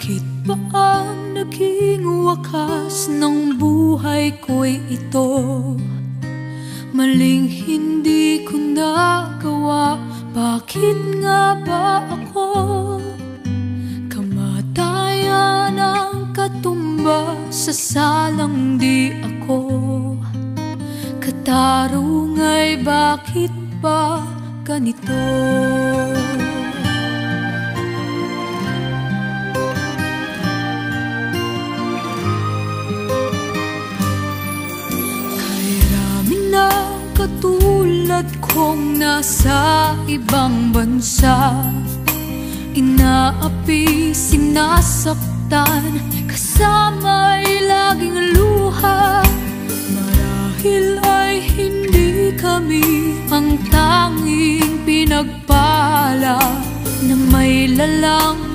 Bakit ba ang naging wakas ng buhay ko'y ito? Maling hindi ko nagawa, bakit nga ba ako? Kamatayan ang katumba sa salang di ako. Katarungay, bakit ba ganito? Katulad kong nasa ibang bansa, inaapi, sinasaktan, kasama'y laging luha. Marahil ay hindi kami ang tanging pinagpala na may lalang